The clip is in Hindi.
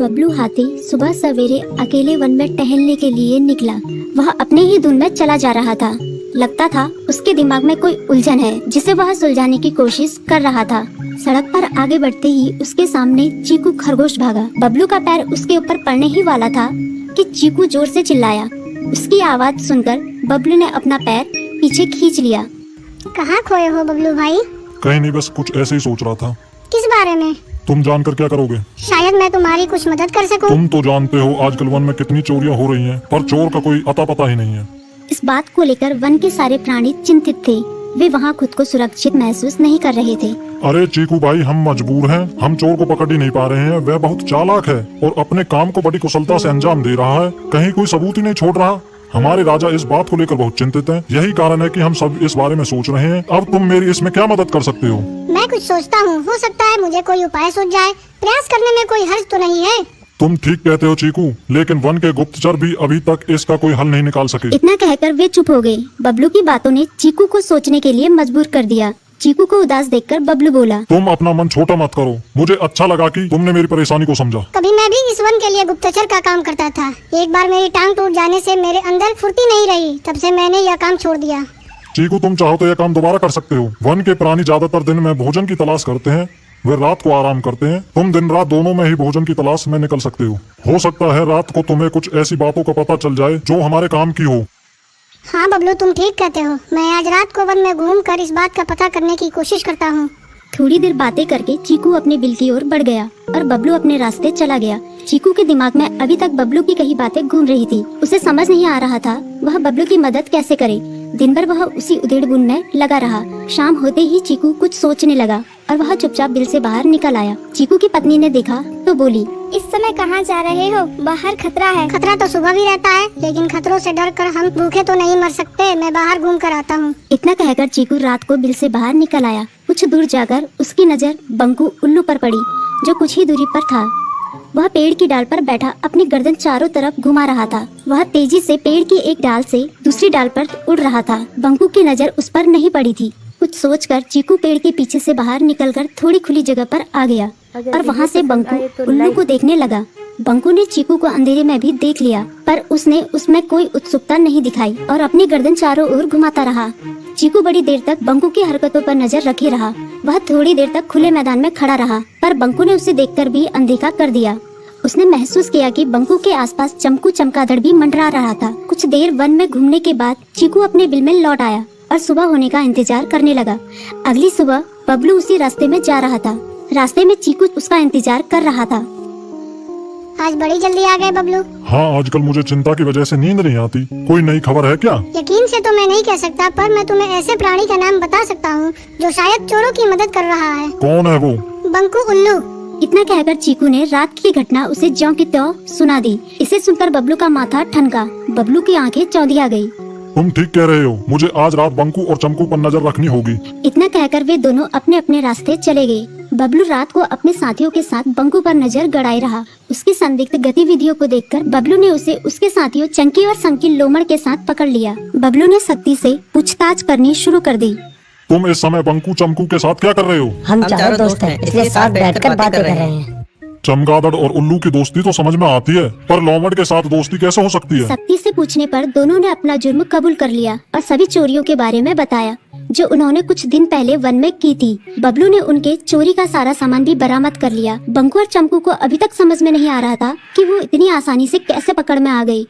बबलू हाथी सुबह सवेरे अकेले वन में टहलने के लिए निकला। वह अपने ही धुन में चला जा रहा था। लगता था उसके दिमाग में कोई उलझन है जिसे वह सुलझाने की कोशिश कर रहा था। सड़क पर आगे बढ़ते ही उसके सामने चीकू खरगोश भागा। बबलू का पैर उसके ऊपर पड़ने ही वाला था कि चीकू जोर से चिल्लाया। उसकी आवाज सुनकर बबलू ने अपना पैर पीछे खींच लिया। कहाँ खोए हो बबलू भाई? कहीं नहीं, बस कुछ ऐसे ही सोच रहा था। किस बारे में? तुम जानकर क्या करोगे? शायद मैं तुम्हारी कुछ मदद कर सकूं। तुम तो जानते हो आजकल वन में कितनी चोरियां हो रही हैं, पर चोर का कोई अता पता ही नहीं है। इस बात को लेकर वन के सारे प्राणी चिंतित थे। वे वहाँ खुद को सुरक्षित महसूस नहीं कर रहे थे। अरे चीकू भाई, हम मजबूर हैं। हम चोर को पकड़ ही नहीं पा रहे हैं। वह बहुत चालाक है और अपने काम को बड़ी कुशलता से अंजाम दे रहा है। कहीं कोई सबूत ही नहीं छोड़ रहा। हमारे राजा इस बात को लेकर बहुत चिंतित हैं। यही कारण है कि हम सब इस बारे में सोच रहे हैं। अब तुम मेरी इसमें क्या मदद कर सकते हो? मैं कुछ सोचता हूँ, हो सकता है मुझे कोई उपाय सूझ जाए। प्रयास करने में कोई हर्ज तो नहीं है। तुम ठीक कहते हो चीकू, लेकिन वन के गुप्तचर भी अभी तक इसका कोई हल नहीं निकाल सके। इतना कहकर वे चुप हो गए। बबलू की बातों ने चीकू को सोचने के लिए मजबूर कर दिया। चीकू को उदास देखकर बबलू बोला, तुम अपना मन छोटा मत करो। मुझे अच्छा लगा कि तुमने मेरी परेशानी को समझा। कभी मैं भी इस वन के लिए गुप्तचर का काम करता था। एक बार मेरी टांग टूट जाने से मेरे अंदर फुर्ती नहीं रही। तब से मैंने यह काम छोड़ दिया। चीकू, तुम चाहो तो यह काम दोबारा कर सकते हो। वन के प्राणी ज्यादातर दिन में भोजन की तलाश करते हैं, वे रात को आराम करते हैं। तुम दिन रात दोनों में ही भोजन की तलाश में निकल सकते हो सकता है रात को तुम्हें कुछ ऐसी बातों का पता चल जाए जो हमारे काम की हो। हाँ बबलू, तुम ठीक कहते हो। मैं आज रात को वन में घूमकर इस बात का पता करने की कोशिश करता हूँ। थोड़ी देर बातें करके चीकू अपने बिल की ओर बढ़ गया और बबलू अपने रास्ते चला गया। चीकू के दिमाग में अभी तक बबलू की कई बातें घूम रही थी। उसे समझ नहीं आ रहा था वह बबलू की मदद कैसे करे। दिन भर वह उसी उधेड़-बुन में लगा रहा। शाम होते ही चीकू कुछ सोचने लगा और वह चुपचाप बिल से बाहर निकल आया। चीकू की पत्नी ने देखा तो बोली, इस समय कहाँ जा रहे हो? बाहर खतरा है। खतरा तो सुबह भी रहता है, लेकिन खतरों से डरकर हम भूखे तो नहीं मर सकते। मैं बाहर घूम कर आता हूँ। इतना कहकर चीकू रात को बिल से बाहर निकल आया। कुछ दूर जाकर उसकी नजर बंकू उल्लू पर पड़ी, जो कुछ ही दूरी पर था। वह पेड़ की डाल पर बैठा अपनी गर्दन चारों तरफ घुमा रहा था। वह तेजी से पेड़ की एक डाल से दूसरी डाल पर उड़ रहा था। बंकू की नजर उस पर नहीं पड़ी थी। कुछ सोचकर चीकू पेड़ के पीछे से बाहर निकलकर थोड़ी खुली जगह पर आ गया और वहाँ से बंकू उल्लू को देखने लगा। बंकू ने चीकू को अंधेरे में भी देख लिया, पर उसने उसमें कोई उत्सुकता नहीं दिखाई और अपनी गर्दन चारों ओर घुमाता रहा। चीकू बड़ी देर तक बंकू की हरकतों पर नजर रखे रहा। वह थोड़ी देर तक खुले मैदान में खड़ा रहा, पर बंकू ने उसे देखकर भी अनदेखा कर दिया। उसने महसूस किया कि बंकू के आसपास चमकू चमगादड़ भी मंडरा रहा था। कुछ देर वन में घूमने के बाद चीकू अपने बिल में लौट आया और सुबह होने का इंतजार करने लगा। अगली सुबह बबलू उसी रास्ते में जा रहा था। रास्ते में चीकू उसका इंतजार कर रहा था। आज बड़ी जल्दी आ गए बबलू। हाँ, आजकल मुझे चिंता की वजह से नींद नहीं आती। कोई नई खबर है क्या? यकीन से तो मैं नहीं कह सकता, पर मैं तुम्हें ऐसे प्राणी का नाम बता सकता हूँ जो शायद चोरों की मदद कर रहा है। कौन है वो? बंकू उल्लू। इतना कहकर चीकू ने रात की घटना उसे ज्यों की त्यों सुना दी। इसे सुनकर बबलू का माथा ठनका। बबलू की आंखें चौंधिया गई। तुम ठीक कह रहे हो। मुझे आज रात बंकू और चमकू पर नजर रखनी होगी। इतना कहकर वे दोनों अपने अपने रास्ते चले गए। बबलू रात को अपने साथियों के साथ बंकू पर नजर गड़ाए रहा। उसकी संदिग्ध गतिविधियों को देखकर बबलू ने उसे उसके साथियों चंकी और संकी लोमड़ के साथ पकड़ लिया। बबलू ने सख्ती से पूछताछ करनी शुरू कर दी। तुम इस समय बंकू चमकू के साथ क्या कर रहे हो? हम चारों दोस्त हैं, इसलिए साथ बैठकर बातें कर रहे हैं। चमगादड़ और उल्लू की दोस्ती तो समझ में आती है, पर लोमड़ के साथ दोस्ती कैसे हो सकती है? सख्ती से पूछने पर दोनों ने अपना जुर्म कबूल कर लिया और सभी चोरियों के बारे में बताया जो उन्होंने कुछ दिन पहले वन में की थी। बबलू ने उनके चोरी का सारा सामान भी बरामद कर लिया। बंकू और चमकू को अभी तक समझ में नहीं आ रहा था कि वो इतनी आसानी से कैसे पकड़ में आ गई।